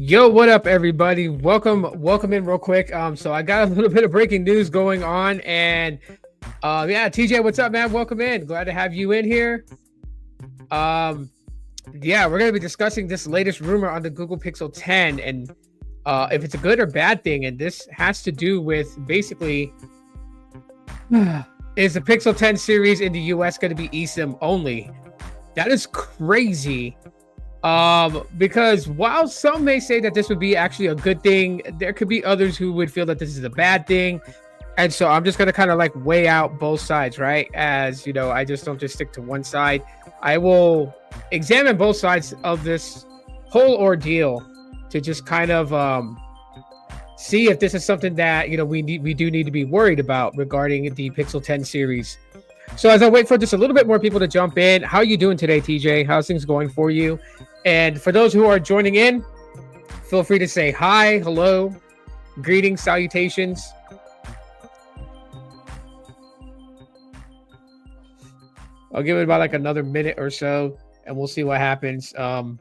Yo, what up, everybody? Welcome in real quick. So I got a little bit of breaking news going on, and yeah, TJ, what's up, man? Welcome in. Glad to have you in here. Yeah, we're gonna be discussing this latest rumor on the Google Pixel 10 and if it's a good or bad thing. And this has to do with basically, is the Pixel 10 series in the US going to be eSIM only? That is crazy. Because while some may say that this would be actually a good thing, there could be others who would feel that this is a bad thing. And so I'm just going to kind of like weigh out both sides, right? As you know, I just don't just stick to one side. I will examine both sides of this whole ordeal to just kind of see if this is something that, you know, we do need to be worried about regarding the Pixel 10 series. So as I wait for just a little bit more people to jump in, how are you doing today, TJ? How's things going for you? And for those who are joining in, feel free to say hi, hello, greetings, salutations. I'll give it about like another minute or so, and we'll see what happens. But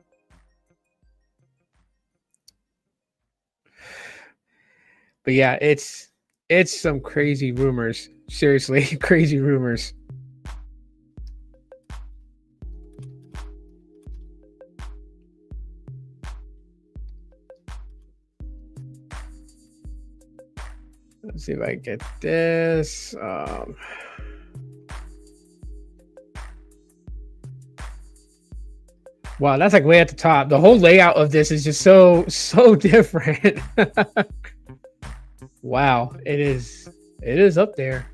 yeah, it's some crazy rumors. Seriously, crazy rumors. Let's see if I can get this. Wow, that's like way at the top. The whole layout of this is just so different. Wow, it is up there.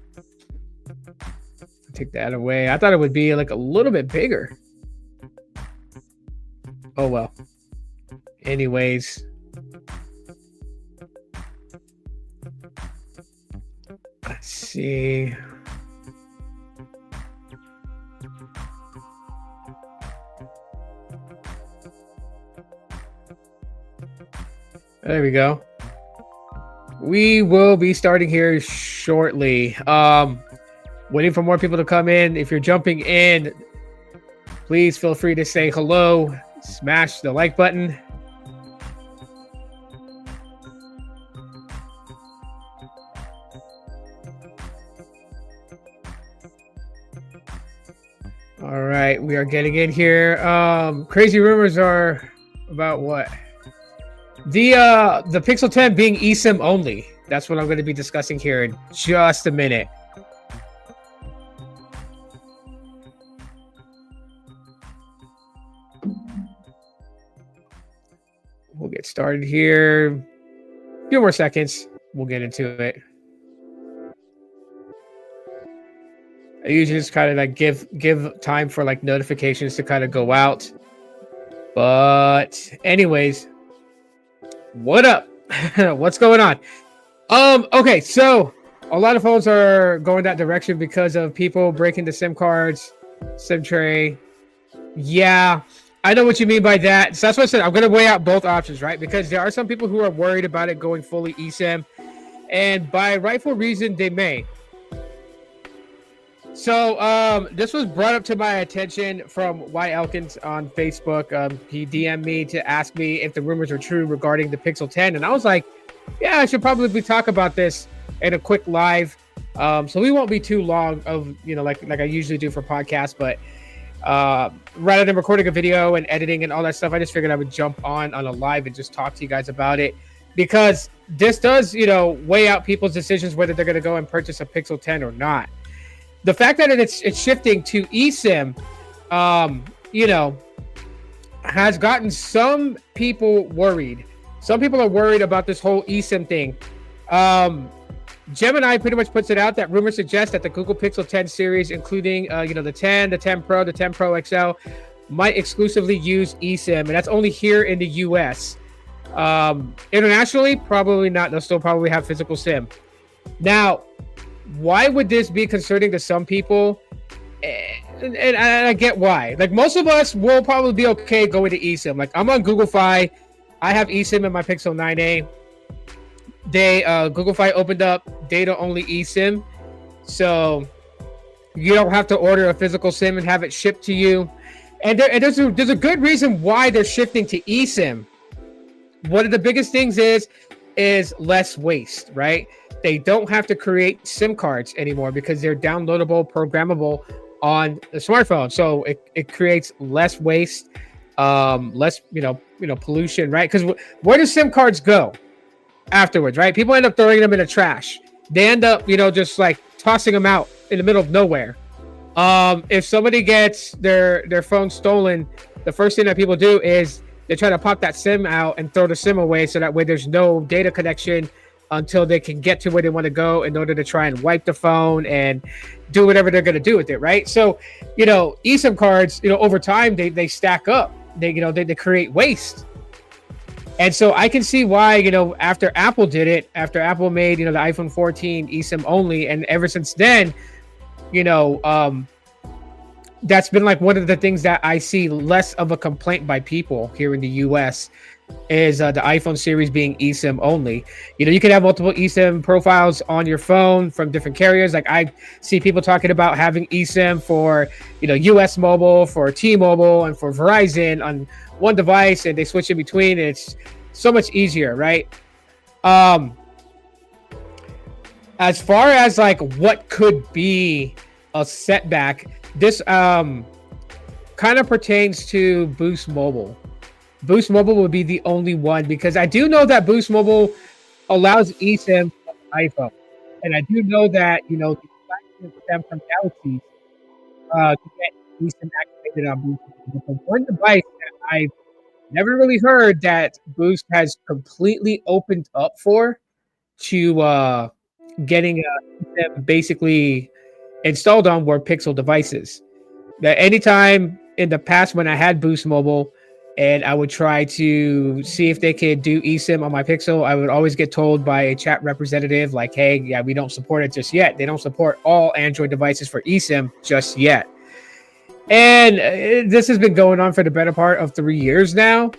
Take that away. I thought it would be like a little bit bigger. Oh well. Anyways. Let's see. There we go. We will be starting here shortly. Waiting for more people to come in. If you're jumping in, please feel free to say hello. Smash the like button. All right, we are getting in here. Crazy rumors are about what? The Pixel 10 being eSIM only. That's what I'm going to be discussing here in just a minute. We'll get started here. A few more seconds. We'll get into it. I usually just kind of like give time for like notifications to kind of go out. But anyways, what up? What's going on? Okay, so a lot of phones are going that direction because of people breaking the SIM cards, SIM tray. Yeah, I know what you mean by that. So that's what I said. I'm going to weigh out both options, right? Because there are some people who are worried about it going fully eSIM, and by rightful reason, they may. So this was brought up to my attention from Y Elkins on Facebook. He DM'd me to ask me if the rumors are true regarding the Pixel 10, and I was like, yeah, I should probably talk about this in a quick live. So we won't be too long of, you know, like I usually do for podcasts, but rather than recording a video and editing and all that stuff, I just figured I would jump on a live and just talk to you guys about it, because this does, you know, weigh out people's decisions whether they're going to go and purchase a Pixel 10 or not. The fact that it's shifting to eSIM, you know, has gotten some people worried. Some people are worried about this whole eSIM thing. Gemini pretty much puts it out that rumors suggest that the Google Pixel 10 series, including you know, the 10, the 10 Pro, the 10 Pro XL, might exclusively use eSIM, and that's only here in the US. Internationally, probably not. They'll still probably have physical SIM. Now, why would this be concerning to some people? And I get why. Like, most of us will probably be okay going to eSIM. Like, I'm on Google Fi. I have eSIM in my Pixel 9a. Google Fi opened up data-only eSIM, so you don't have to order a physical SIM and have it shipped to you. And there's a good reason why they're shifting to eSIM. One of the biggest things is less waste, right? They don't have to create SIM cards anymore because they're downloadable, programmable on the smartphone. So it creates less waste, less pollution, right? Because where do SIM cards go afterwards, right? People end up throwing them in the trash. They end up, just like tossing them out in the middle of nowhere. If somebody gets their phone stolen, the first thing that people do is they try to pop that SIM out and throw the SIM away, so that way there's no data connection until they can get to where they want to go in order to try and wipe the phone and do whatever they're going to do with it, right? So, eSIM cards, over time they stack up. They create waste. And so I can see why, after Apple did it, after Apple made, the iPhone 14 eSIM only, and ever since then, that's been like one of the things that I see less of a complaint by people here in the US is the iPhone series being eSIM only. You can have multiple eSIM profiles on your phone from different carriers. Like I see people talking about having eSIM for, US Mobile, for T-Mobile, and for Verizon on one device, and they switch in between. It's so much easier, right? As far as like what could be a setback, this kind of pertains to Boost Mobile. Boost Mobile would be the only one, because I do know that Boost Mobile allows eSIM on iPhone, and I do know that the Samsung Galaxy to get eSIM activated on Boost Mobile. But one device that I've never really heard that Boost has completely opened up for to getting eSIM basically installed on were Pixel devices. That anytime in the past when I had Boost Mobile and I would try to see if they could do eSIM on my Pixel, I would always get told by a chat representative like, hey, yeah, we don't support it just yet. They don't support all Android devices for eSIM just yet. And this has been going on for the better part of 3 years now.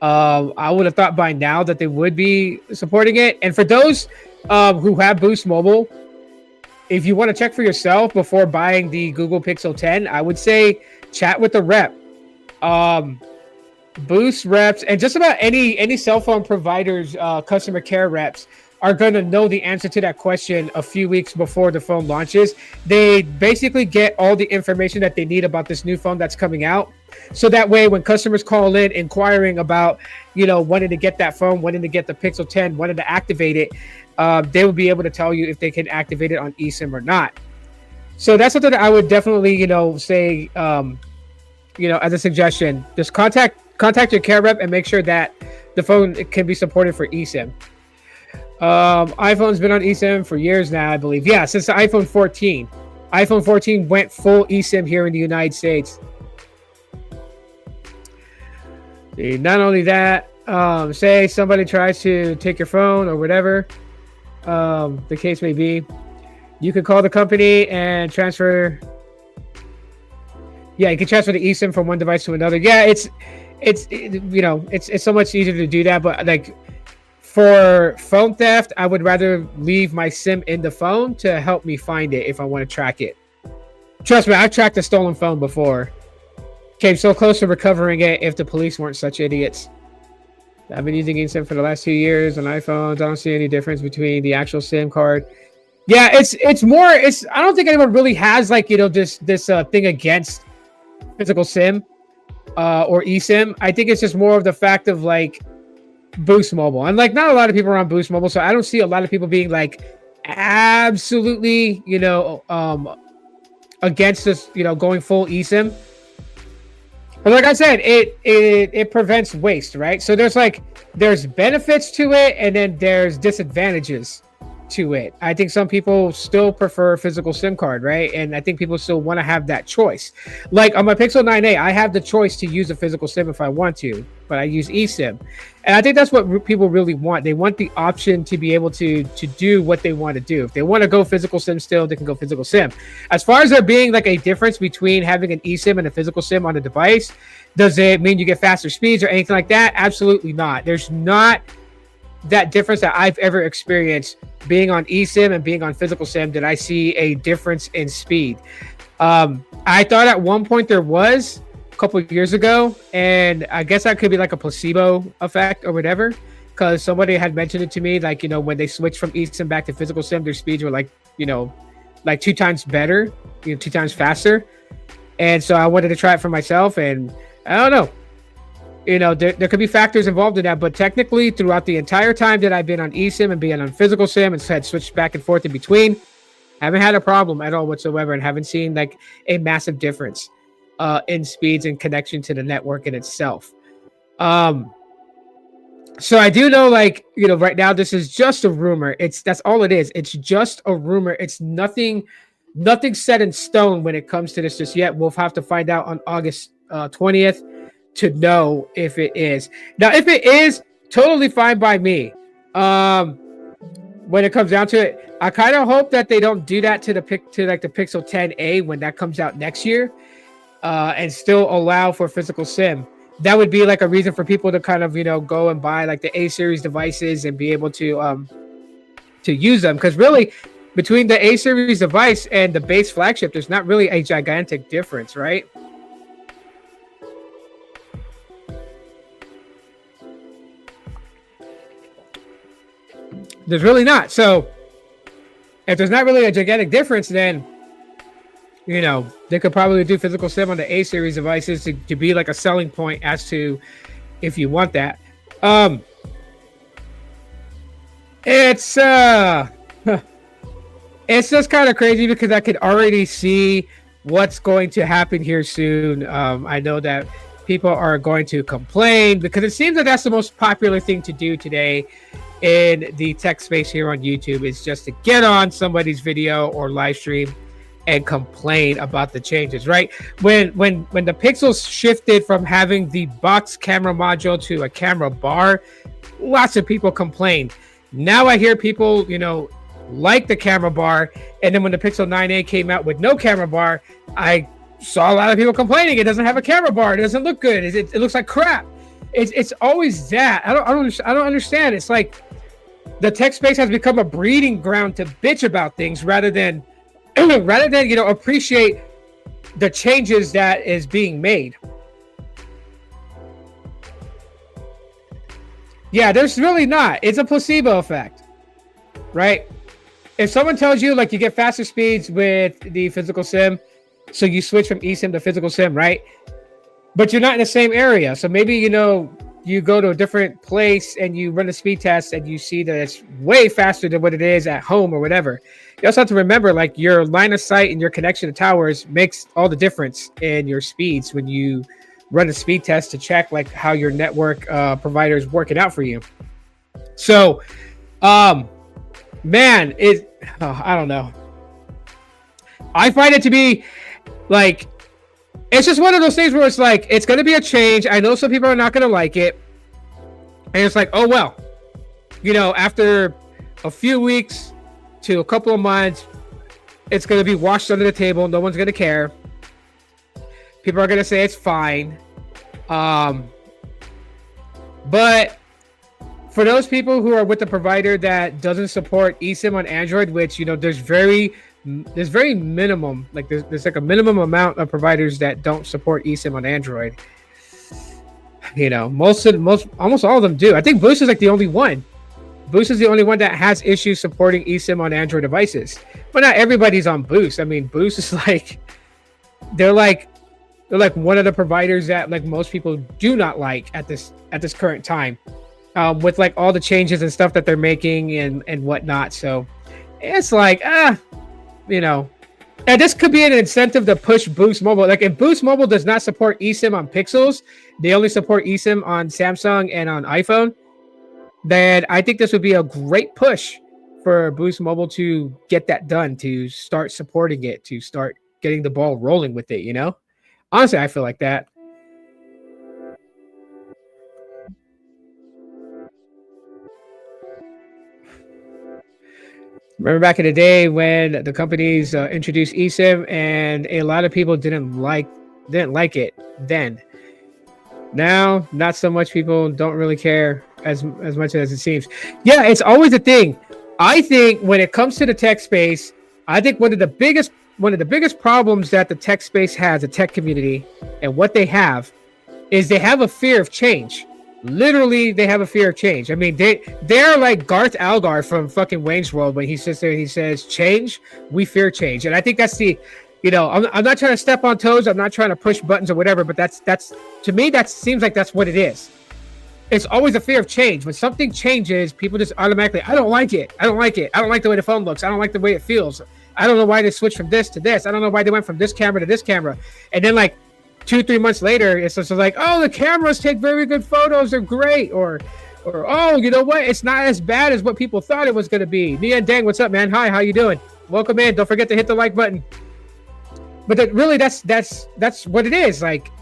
I would have thought by now that they would be supporting it. And for those who have Boost Mobile, if you want to check for yourself before buying the Google Pixel 10, I would say chat with the rep. Boost reps and just about any cell phone providers, customer care reps are going to know the answer to that question a few weeks before the phone launches. They basically get all the information that they need about this new phone that's coming out. So that way, when customers call in inquiring about, wanting to get that phone, wanting to get the Pixel 10, wanting to activate it, they will be able to tell you if they can activate it on eSIM or not. So that's something that I would definitely, say, as a suggestion, just contact your care rep and make sure that the phone can be supported for eSIM. iPhone's been on eSIM for years now, I believe. Yeah, since the iPhone 14. iPhone 14 went full eSIM here in the United States. See, not only that, say somebody tries to take your phone or whatever the case may be, you can call the company and transfer. Yeah, you can transfer the eSIM from one device to another. Yeah, it's so much easier to do that. But like for phone theft, I would rather leave my SIM in the phone to help me find it if I want to track it. Trust me, I've tracked a stolen phone before. Came so close to recovering it if the police weren't such idiots. I've been using eSIM for the last 2 years on iPhones. I don't see any difference between the actual SIM card. Yeah, it's more. I don't think anyone really has like this thing against physical SIM or eSIM. I think it's just more of the fact of like Boost Mobile, and like not a lot of people are on Boost Mobile, so I don't see a lot of people being like absolutely against this going full eSIM. But like I said, it prevents waste, right? So there's benefits to it, and then there's disadvantages to it. I think some people still prefer a physical SIM card, right? And I think people still want to have that choice. Like on my Pixel 9a, I have the choice to use a physical SIM if I want to, but I use eSIM. And I think that's what people really want. They want the option to be able to do what they want to do. If they want to go physical SIM still, they can go physical SIM. As far as there being like a difference between having an eSIM and a physical SIM on a device, does it mean you get faster speeds or anything like that? Absolutely not. There's not that difference that I've ever experienced being on eSIM and being on physical SIM. Did I see a difference in speed? I thought at one point there was, couple of years ago, and I guess that could be like a placebo effect or whatever, because somebody had mentioned it to me, like, when they switched from eSIM back to physical sim, their speeds were like 2 times better, 2 times faster. And so I wanted to try it for myself, and I don't know. There could be factors involved in that, but technically throughout the entire time that I've been on eSIM and being on physical sim and had switched back and forth in between, haven't had a problem at all whatsoever, and haven't seen like a massive difference in speeds and connection to the network in itself. So I do know, like, right now this is just a rumor. That's all it is. It's just a rumor. It's nothing set in stone when it comes to this just yet. We'll have to find out on August 20th to know if it is. Now, if it is, totally fine by me. When it comes down to it, I kind of hope that they don't do that to the Pixel 10a when that comes out next year, and still allow for physical sim. That would be like a reason for people to kind of go and buy like the A series devices and be able to use them, because really between the A series device and the base flagship, there's not really a gigantic difference, right? There's really not. So if there's not really a gigantic difference, then they could probably do physical sim on the A series devices to be like a selling point as to if you want that. It's it's just kind of crazy because I could already see what's going to happen here soon. I know that people are going to complain because it seems that that's the most popular thing to do today in the tech space here on YouTube, is just to get on somebody's video or live stream and complain about the changes, right? When the Pixels shifted from having the box camera module to a camera bar, lots of people complained. Now I hear people, like the camera bar, and then when the Pixel 9a came out with no camera bar, I saw a lot of people complaining it doesn't have a camera bar, it doesn't look good, it looks like crap. It's always that. I don't understand. It's like the tech space has become a breeding ground to bitch about things rather than appreciate the changes that is being made. Yeah, there's really not. It's a placebo effect, right? If someone tells you like you get faster speeds with the physical sim, so you switch from eSIM to physical sim, right? But you're not in the same area. So maybe, you go to a different place and you run a speed test and you see that it's way faster than what it is at home or whatever. You also have to remember, like, your line of sight and your connection to towers makes all the difference in your speeds when you run a speed test to check like how your network provider is working out for you. So, man, I don't know. I find it to be like, it's just one of those things where it's like, it's going to be a change. I know some people are not going to like it. And it's like, oh, well, after a few weeks to a couple of months, it's going to be washed under the table. No one's going to care. People are going to say it's fine. But for those people who are with a provider that doesn't support eSIM on Android, which, there's very minimum, like there's like a minimum amount of providers that don't support eSIM on Android. Almost all of them do. I think Boost is like the only one. Boost is the only one that has issues supporting eSIM on Android devices. But not everybody's on Boost. I mean, Boost is like, they're like one of the providers that like most people do not like at this current time, with like all the changes and stuff that they're making and whatnot. So it's like, and this could be an incentive to push Boost Mobile. Like, if Boost Mobile does not support eSIM on Pixels, they only support eSIM on Samsung and on iPhone, then I think this would be a great push for Boost Mobile to get that done, to start supporting it, to start getting the ball rolling with it, Honestly, I feel like that. Remember back in the day when the companies introduced eSIM, and a lot of people didn't like it then. Now, not so much. People don't really care as much as it seems. Yeah, it's always a thing. I think when it comes to the tech space, I think one of the biggest one of the biggest problems that the tech space has, the tech community, and what they have is they have a fear of change. Literally, they have a fear of change. I mean, they're like Garth Algar from fucking Wayne's World when he sits there and he says, "Change, we fear change." And I think that's the, I'm not trying to step on toes. I'm not trying to push buttons or whatever. But that's to me, that seems like that's what it is. It's always a fear of change. When something changes, people just automatically, I don't like it. I don't like it. I don't like the way the phone looks. I don't like the way it feels. I don't know why they switched from this to this. I don't know why they went from this camera to this camera. And then like 2-3 months later, it's just like, oh, the cameras take very good photos. They're great. Or oh, you know what? It's not as bad as what people thought it was going to be. Nia and Dang, what's up, man? Hi, how you doing? Welcome in. Don't forget to hit the like button. But really, that's what it is. Like,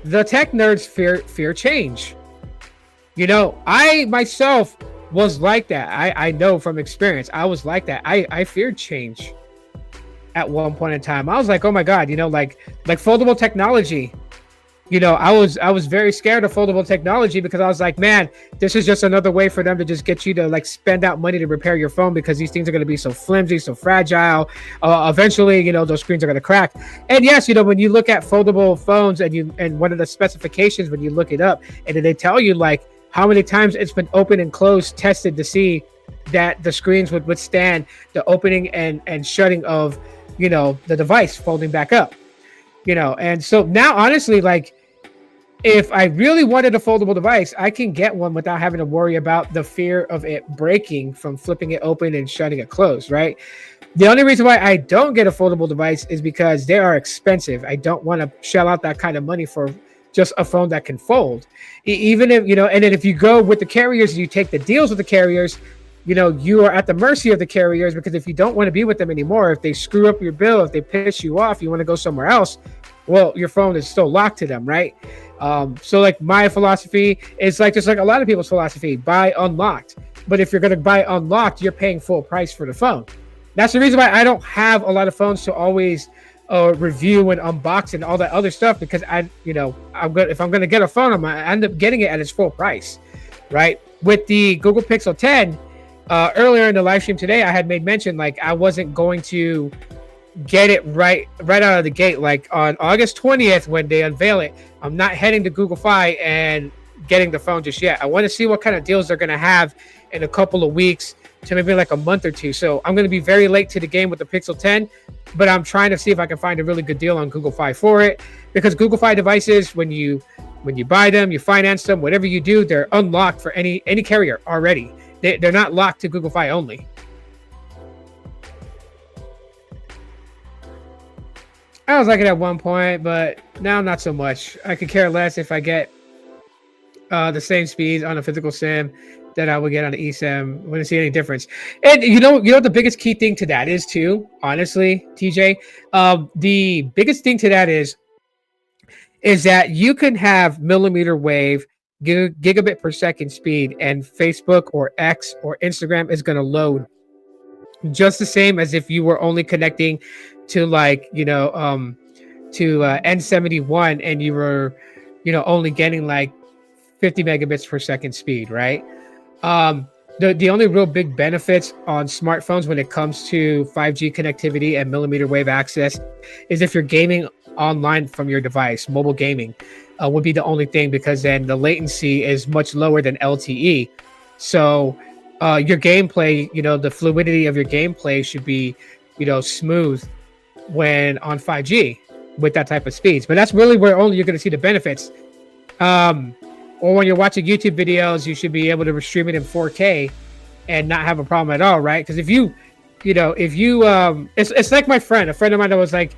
the tech nerds fear change. I myself was like that. I know from experience. I was like that. I feared change at one point in time. I was like, oh my God, like foldable technology. I was very scared of foldable technology because I was like, man, this is just another way for them to just get you to like spend out money to repair your phone because these things are going to be so flimsy, so fragile. Eventually, those screens are going to crack. And yes, when you look at foldable phones and one of the specifications when you look it up, and then they tell you like how many times it's been opened and closed, tested to see that the screens would withstand the opening and shutting of, the device folding back up, and so now honestly, like if I really wanted a foldable device, I can get one without having to worry about the fear of it breaking from flipping it open and shutting it closed, right? The only reason why I don't get a foldable device is because they are expensive. I don't want to shell out that kind of money for just a phone that can fold. Even if, and then if you go with the carriers, you take the deals with the carriers, you are at the mercy of the carriers, because if you don't want to be with them anymore, if they screw up your bill, if they piss you off, you want to go somewhere else, well, your phone is still locked to them, right? So like my philosophy is like, just like a lot of people's philosophy, buy unlocked. But if you're going to buy unlocked, you're paying full price for the phone. That's the reason why I don't have a lot of phones to always review and unbox and all that other stuff, because if I'm going to get a phone, I end up getting it at its full price, right? With the Google Pixel 10, earlier in the live stream today, I had made mention like I wasn't going to get it right out of the gate. Like on August 20th, when they unveil it, I'm not heading to Google Fi and getting the phone just yet. I want to see what kind of deals they're going to have in a couple of weeks to maybe like a month or two. So I'm going to be very late to the game with the Pixel 10, but I'm trying to see if I can find a really good deal on Google Fi for it, because Google Fi devices, when you buy them, you finance them, whatever you do, they're unlocked for any carrier already. They're not locked to Google Fi only. I was like it at one point, but now not so much. I could care less if I get the same speeds on a physical SIM that I would get on the eSIM. I wouldn't see any difference. And you know the biggest key thing to that is too, honestly, TJ, the biggest thing to that is that you can have millimeter wave, gigabit per second speed, and Facebook or X or Instagram is going to load just the same as if you were only connecting to like to N71 and you were only getting like 50 megabits per second speed, right? The only real big benefits on smartphones when it comes to 5G connectivity and millimeter wave access is if you're gaming online from your device. Mobile gaming would be the only thing, because then the latency is much lower than LTE. So your gameplay, the fluidity of your gameplay should be, smooth when on 5G with that type of speeds. But that's really where only you're going to see the benefits. Or when you're watching YouTube videos, you should be able to stream it in 4K and not have a problem at all, right? Because it's like a friend of mine that was like,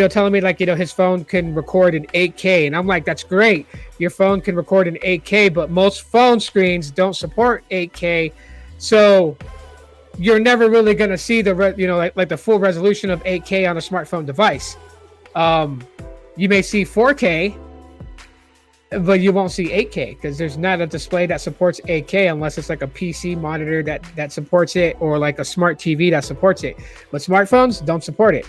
telling me like, his phone can record in 8K. And I'm like, that's great. Your phone can record in 8K, but most phone screens don't support 8K. So you're never really going to see the, like the full resolution of 8K on a smartphone device. You may see 4K, but you won't see 8K because there's not a display that supports 8K unless it's like a PC monitor that supports it, or like a smart TV that supports it. But smartphones don't support it.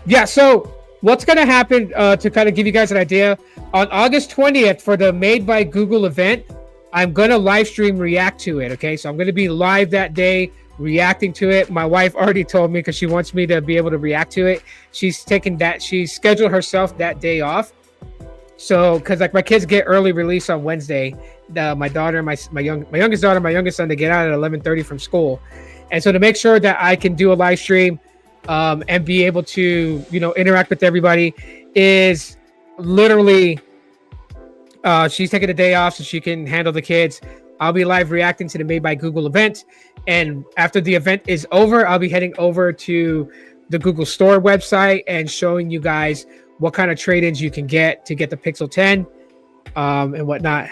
Yeah, so what's going to happen to kind of give you guys an idea, on August 20th for the Made by Google event, I'm going to live stream react to it. Okay. So I'm going to be live that day reacting to it. My wife already told me because she wants me to be able to react to it. She's scheduled herself that day off. So, because like my kids get early release on Wednesday, my daughter, my youngest daughter, my youngest son, they get out at 11:30 from school, and so to make sure that I can do a live stream, and be able to interact with everybody, is literally, she's taking a day off so she can handle the kids. I'll be live reacting to the Made by Google event, and after the event is over, I'll be heading over to the Google Store website and showing you guys what kind of trade-ins you can get to get the Pixel 10, and whatnot.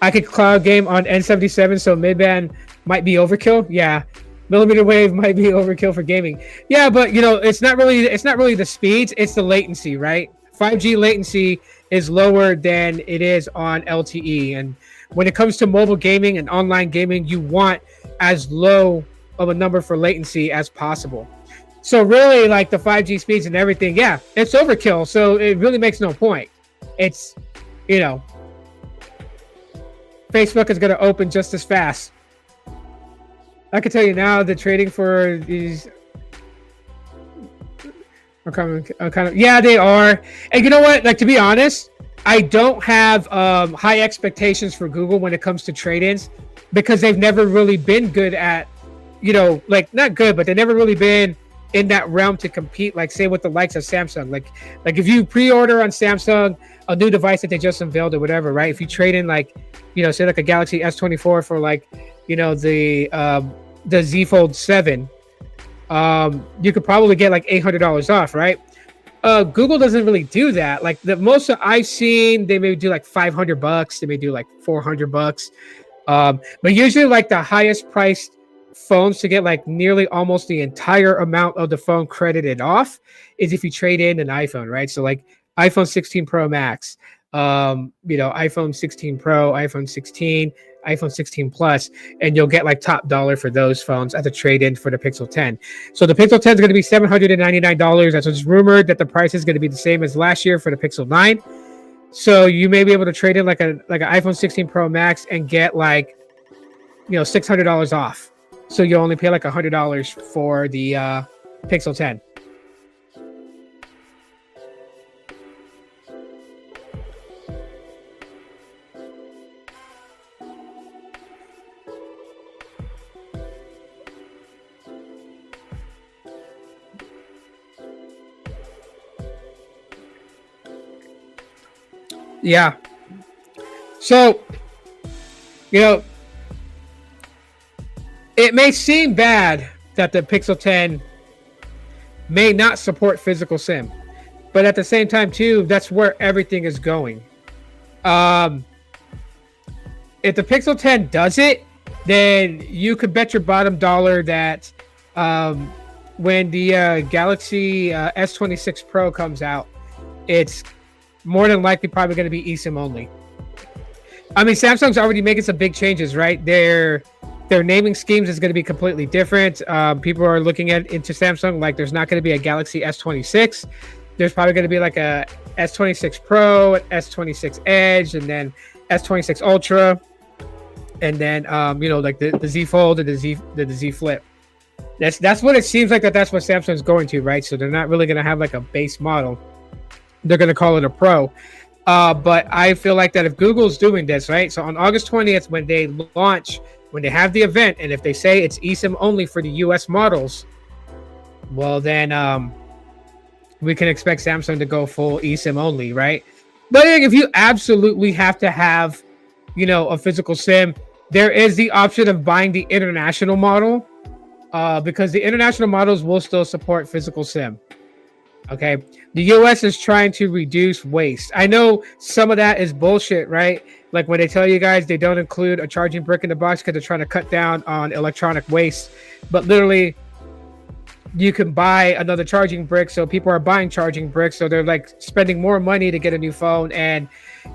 I could cloud game on N77, so mid-band might be overkill. Yeah, millimeter wave might be overkill for gaming. Yeah, but it's not really the speeds, it's the latency, right? 5G latency is lower than it is on LTE, and when it comes to mobile gaming and online gaming, you want as low of a number for latency as possible. So really, like the 5G speeds and everything, yeah, it's overkill. So it really makes no point. It's, Facebook is going to open just as fast. I can tell you now, the trading for these are kind of, yeah, they are. And you know what? Like, to be honest, I don't have high expectations for Google when it comes to trade-ins, because they've never really been good at, like not good, but they've never really been in that realm to compete, like say with the likes of Samsung. Like if you pre-order on Samsung a new device that they just unveiled or whatever, right? If you trade in like, say like a Galaxy S24 for like, the Z Fold 7, you could probably get like $800 off, right? Google doesn't really do that. Like the most I've seen, they may do like $500, they may do like $400. But usually like the highest priced phones to get like nearly almost the entire amount of the phone credited off is if you trade in an iPhone, right? So like iPhone 16 Pro Max, iPhone 16 Pro, iPhone 16, iPhone 16 Plus, and you'll get like top dollar for those phones as a trade-in for the Pixel 10. So the Pixel 10 is going to be $799. That's what's rumored, that the price is going to be the same as last year for the Pixel 9. So you may be able to trade in like an iPhone 16 Pro Max and get like, $600 off. So you only pay like $100 for the Pixel 10. Yeah. So, it may seem bad that the Pixel 10 may not support physical SIM, but at the same time too, that's where everything is going. If the Pixel 10 does it, then you could bet your bottom dollar that when the Galaxy S26 Pro comes out, it's more than likely probably going to be eSIM only. I mean, Samsung's already making some big changes, right? Their naming schemes is going to be completely different. People are looking into Samsung like there's not going to be a Galaxy S26. There's probably going to be like a S26 Pro, S26 Edge, and then S26 Ultra, and then like the Z Fold and the Z Flip. That's what it seems like that's what Samsung's going to, right? So they're not really going to have like a base model. They're going to call it a Pro. But I feel like that if Google's doing this, right? So on August 20th, when they launch, when they have the event, and if they say it's eSIM only for the US models, well, then we can expect Samsung to go full eSIM only, right? But if you absolutely have to have, a physical SIM, there is the option of buying the international model, because the international models will still support physical SIM. Okay, the US is trying to reduce waste. I know some of that is bullshit, right? Like when they tell you guys they don't include a charging brick in the box because they're trying to cut down on electronic waste, but literally you can buy another charging brick. So people are buying charging bricks, so they're like spending more money to get a new phone, and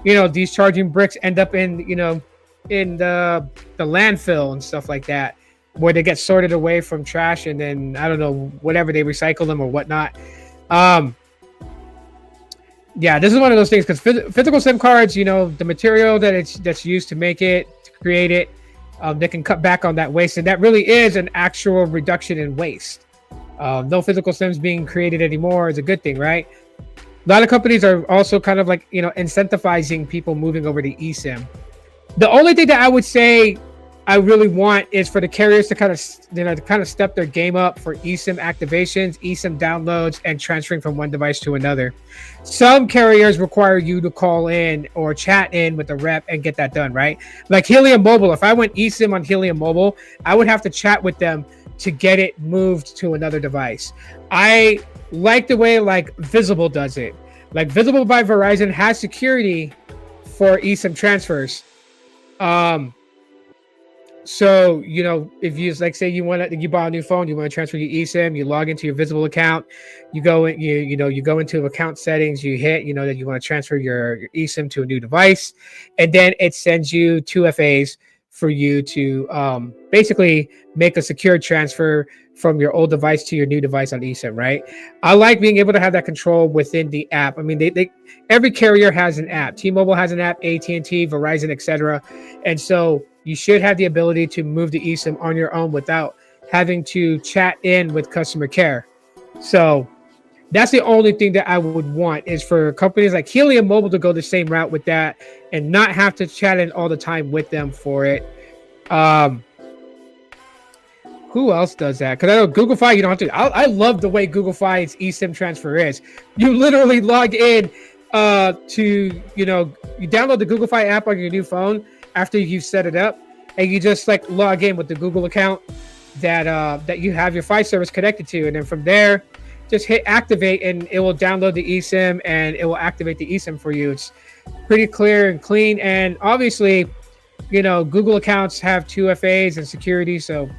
these charging bricks end up in in the landfill and stuff like that, where they get sorted away from trash, and then I don't know, whatever, they recycle them or whatnot. Yeah, this is one of those things because physical SIM cards, the material that's used to make it, to create it, they can cut back on that waste, and that really is an actual reduction in waste. No physical SIMs being created anymore is a good thing, right? A lot of companies are also kind of like incentivizing people moving over to eSIM. The only thing that I would say I really want is for the carriers to kind of step their game up for eSIM activations, eSIM downloads, and transferring from one device to another. Some carriers require you to call in or chat in with a rep and get that done, right? Like Helium Mobile. If I went eSIM on Helium Mobile, I would have to chat with them to get it moved to another device. I like the way like Visible does it. Like Visible by Verizon has security for eSIM transfers. So, if you like say you buy a new phone, you want to transfer your eSIM, you log into your Visible account, you go in, you go into account settings, you hit, that you want to transfer your eSIM to a new device, and then it sends you 2FAs for you to basically make a secure transfer from your old device to your new device on eSIM, right? I like being able to have that control within the app. I mean, they every carrier has an app. T-Mobile has an app, AT&T, Verizon, etc. And so you should have the ability to move the eSIM on your own without having to chat in with customer care. So that's the only thing that I would want is for companies like Helium Mobile to go the same route with that and not have to chat in all the time with them for it. Who else does that? Because I know Google Fi, you don't have to. I love the way Google Fi's eSIM transfer is. You literally log in to, you download the Google Fi app on your new phone after you set it up, and you just like log in with the Google account that you have your Fi service connected to, and then from there, just hit activate, and it will download the eSIM and it will activate the eSIM for you. It's pretty clear and clean, and obviously, Google accounts have 2FAs and security, so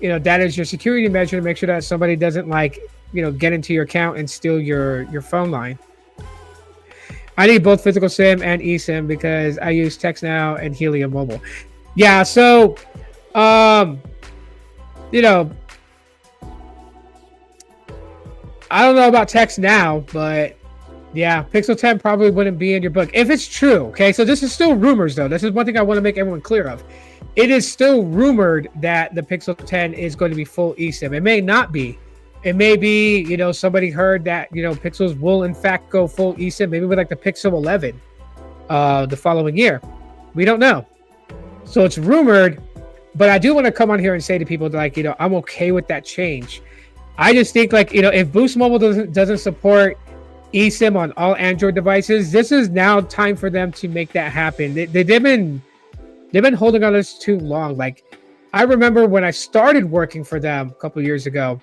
that is your security measure to make sure that somebody doesn't get into your account and steal your phone line. I need both physical SIM and eSIM because I use TextNow and Helium Mobile. Yeah, so I don't know about TextNow, but yeah, Pixel 10 probably wouldn't be in your book if it's true. Okay, so this is still rumors though. This is one thing I want to make everyone clear of. It is still rumored that the Pixel 10 is going to be full eSIM. It may not be. It may be, somebody heard that, Pixels will in fact go full eSIM, maybe with like the Pixel 11 the following year. We don't know. So it's rumored, but I do want to come on here and say to people that, I'm okay with that change. I just think if Boost Mobile doesn't support eSIM on all Android devices, this is now time for them to make that happen. They've been holding on this too long. Like I remember when I started working for them a couple of years ago,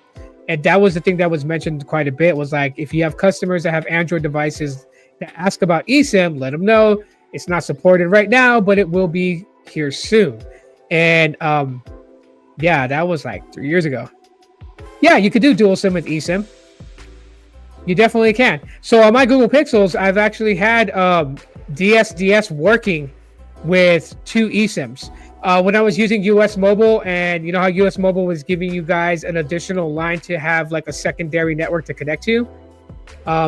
and that was the thing that was mentioned quite a bit, was like, if you have customers that have Android devices that ask about eSIM, let them know it's not supported right now, but it will be here soon. And yeah, that was like 3 years ago. Yeah, you could do dual SIM with eSIM. You definitely can. So on my Google Pixels, I've actually had DSDS working with 2 eSIMs. When I was using US Mobile, and how US Mobile was giving you guys an additional line to have like a secondary network to connect to.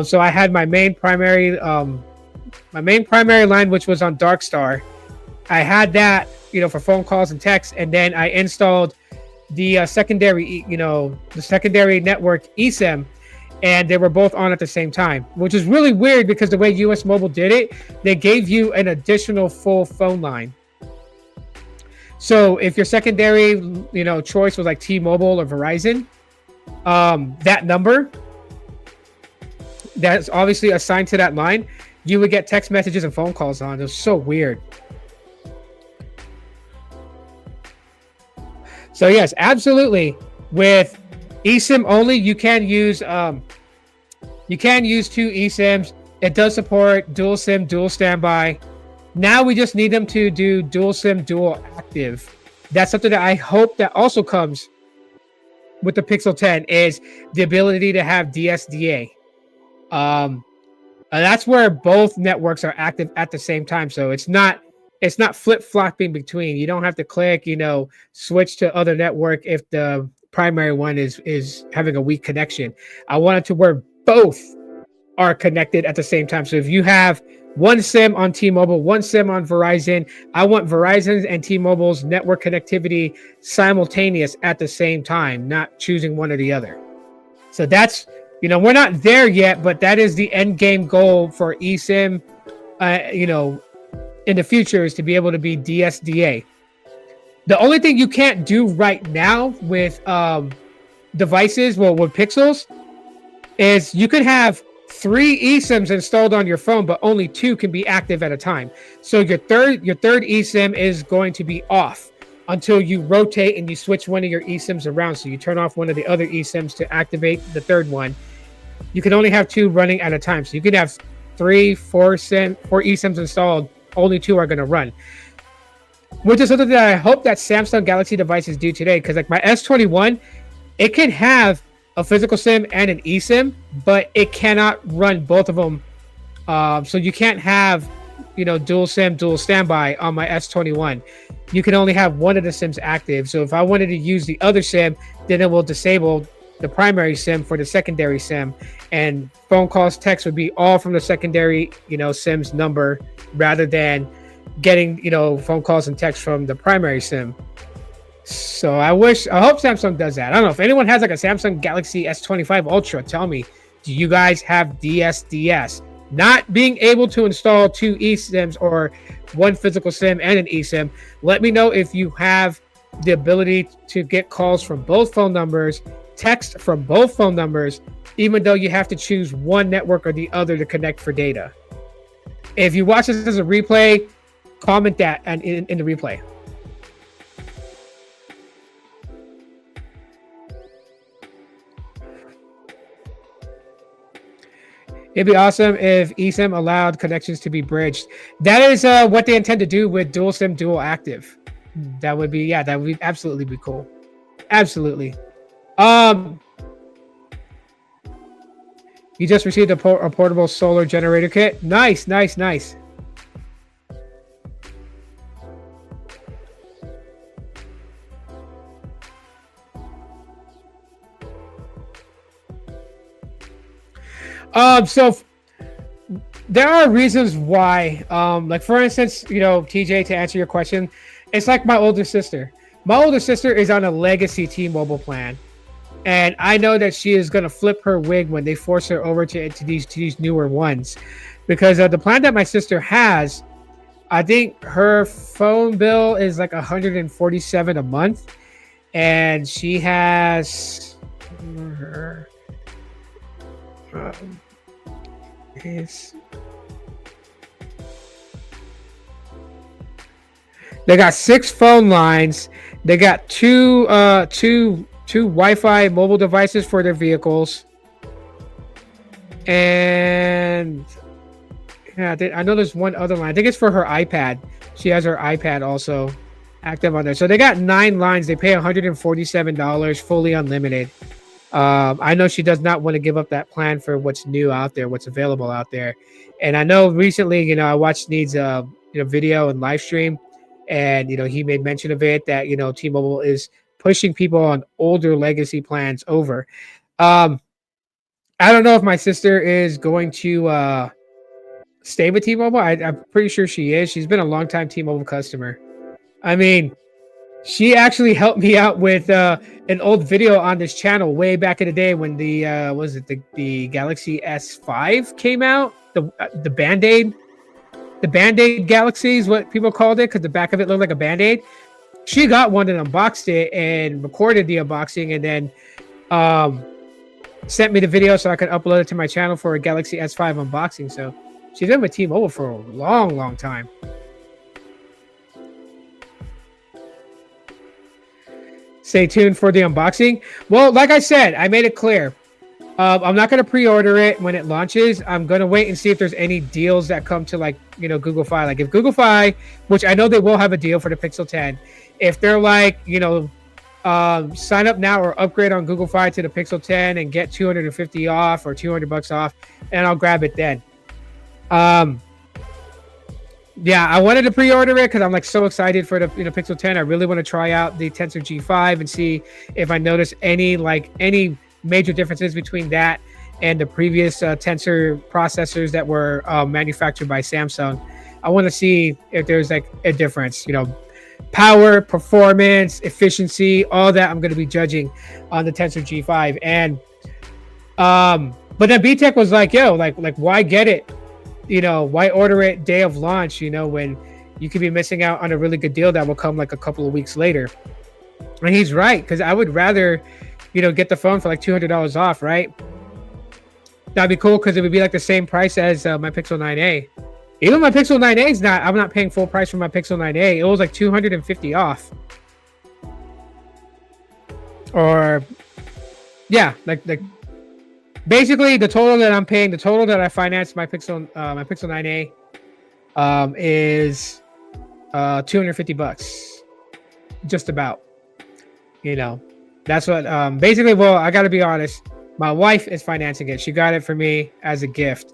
So I had my main primary line, which was on Darkstar. I had that, for phone calls and texts, and then I installed the secondary network eSIM, and they were both on at the same time, which is really weird because the way US Mobile did it, they gave you an additional full phone line. So if your secondary, choice was like T-Mobile or Verizon, that number that's obviously assigned to that line, you would get text messages and phone calls on. It was so weird. So yes, absolutely. With eSIM only, you can use 2 eSIMs. It does support dual SIM, dual standby. Now we just need them to do dual SIM, dual active. That's something that I hope that also comes with the Pixel 10, is the ability to have DSDA. And that's where both networks are active at the same time. So it's not flip-flopping between. You don't have to click, switch to other network if the primary one is having a weak connection. I want it to work both are connected at the same time. So if you have one SIM on T-Mobile, one SIM on Verizon, I want Verizon's and T-Mobile's network connectivity simultaneous at the same time, not choosing one or the other. So that's, we're not there yet, but that is the end game goal for eSIM, in the future, is to be able to be DSDA. The only thing you can't do right now with devices, with Pixels, is you could have 3 eSIMs installed on your phone, but only 2 can be active at a time. So your third eSIM is going to be off until you rotate and you switch one of your eSIMs around. So you turn off one of the other eSIMs to activate the third one. You can only have 2 running at a time. So you can have 4 eSIMs installed. Only 2 are going to run. Which is something that I hope that Samsung Galaxy devices do today. Because like my S21, it can have a physical SIM and an eSIM, but it cannot run both of them. So you can't have, dual SIM, dual standby on my S21. You can only have one of the SIMs active. So if I wanted to use the other SIM, then it will disable the primary SIM for the secondary SIM, and phone calls, text would be all from the secondary, SIM's number, rather than getting, phone calls and text from the primary SIM. So I hope Samsung does that. I don't know if anyone has like a Samsung Galaxy S25 Ultra. Tell me, do you guys have DSDS? Not being able to install 2 eSIMs or 1 physical SIM and an eSIM. Let me know if you have the ability to get calls from both phone numbers, text from both phone numbers, even though you have to choose one network or the other to connect for data. If you watch this as a replay, comment that and in the replay. It'd be awesome if eSIM allowed connections to be bridged. That is what they intend to do with dual SIM, dual active. That would be absolutely be cool. Absolutely. You just received a portable solar generator kit. Nice. So there are reasons why, like for instance, TJ, to answer your question, it's like my older sister. My older sister is on a legacy T-Mobile plan, and I know that she is going to flip her wig when they force her over to these newer ones, because the plan that my sister has, I think her phone bill is like $147 a month, and she has they got 6 phone lines. They got two Wi-Fi mobile devices for their vehicles, and I know there's one other line. I think it's for her iPad. She has her iPad also active on there. So they got 9 lines. They pay $147, fully unlimited. I know she does not want to give up that plan for what's new out there, what's available out there. And I know recently, I watched Need's video and live stream, and he made mention of it that T-Mobile is pushing people on older legacy plans over. I don't know if my sister is going to stay with T-Mobile. I'm pretty sure she is. She's been a long time T-Mobile customer. I mean, she actually helped me out with an old video on this channel way back in the day when the Galaxy S5 came out, the Band-Aid. The Band-Aid Galaxy is what people called it, because the back of it looked like a Band-Aid. She got one and unboxed it and recorded the unboxing, and then sent me the video so I could upload it to my channel for a Galaxy S5 unboxing. So she's been with T-Mobile for a long time. Stay tuned for the unboxing. Well, like I said, I made it clear. I'm not going to pre-order it when it launches. I'm going to wait and see if there's any deals that come to Google Fi. Like if Google Fi, which I know they will have a deal for the Pixel 10, if they're like, sign up now or upgrade on Google Fi to the Pixel 10 and get $250 off or $200 off, and I'll grab it then. Yeah, I wanted to pre-order it because I'm so excited for the Pixel 10. I really want to try out the Tensor G5 and see if I notice any major differences between that and the previous tensor processors that were manufactured by Samsung. I want to see if there's like a difference, power, performance, efficiency, all that I'm going to be judging on the Tensor G5. And but then BTech was like, yo, like why get it? Why order it day of launch, when you could be missing out on a really good deal that will come like a couple of weeks later. And he's right, because I would rather, get the phone for like $200 off, right? That'd be cool, because it would be like the same price as my Pixel 9a. Even my Pixel 9a is not, I'm not paying full price for my Pixel 9a. It was like $250 off. Or, yeah, like basically the total that I'm paying, the total that I financed my Pixel 9a is $250. Just about. That's what basically, well, I gotta be honest. My wife is financing it. She got it for me as a gift.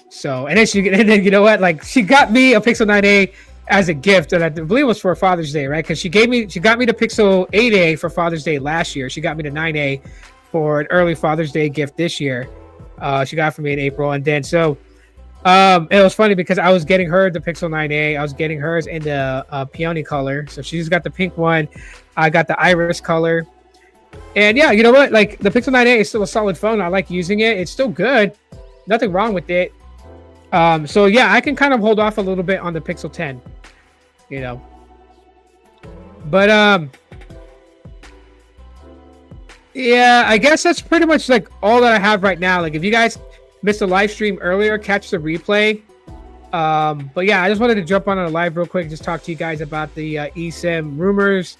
So, and then you know what? Like, she got me a Pixel 9a as a gift, and I believe it was for Father's Day, right? Because she got me the Pixel 8a for Father's Day last year. She got me the 9a for an early Father's Day gift this year. She got it for me in April, and then so it was funny because I was getting her the Pixel 9a. I was getting hers in the peony color, so she's got the pink one. I got the iris color. And yeah, you know what? Like, the Pixel 9a is still a solid phone. I like using it. It's still good. Nothing wrong with it. So yeah, I can kind of hold off a little bit on the Pixel 10, But yeah, I guess that's pretty much like all that I have right now. Like, if you guys missed the live stream earlier, catch the replay. But yeah, I just wanted to jump on a live real quick, just talk to you guys about the eSIM rumors,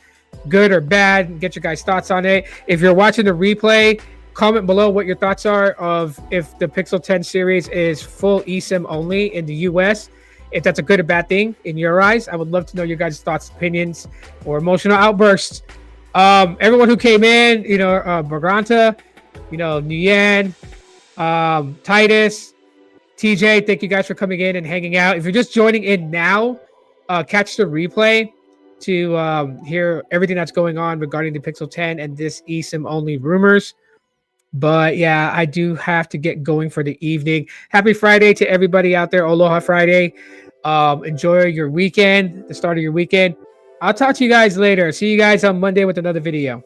good or bad, get your guys' thoughts on it. If you're watching the replay, comment below what your thoughts are of if the Pixel 10 series is full eSIM only in the US, if that's a good or bad thing in your eyes. I would love to know your guys' thoughts, opinions, or emotional outbursts. Everyone who came in, Braganta, Nguyen, Titus, TJ, thank you guys for coming in and hanging out. If you're just joining in now, catch the replay to hear everything that's going on regarding the Pixel 10 and this eSIM only rumors. But yeah, I do have to get going for the evening. Happy Friday to everybody out there. Aloha Friday. Enjoy your weekend, the start of your weekend. I'll talk to you guys later. See you guys on Monday with another video.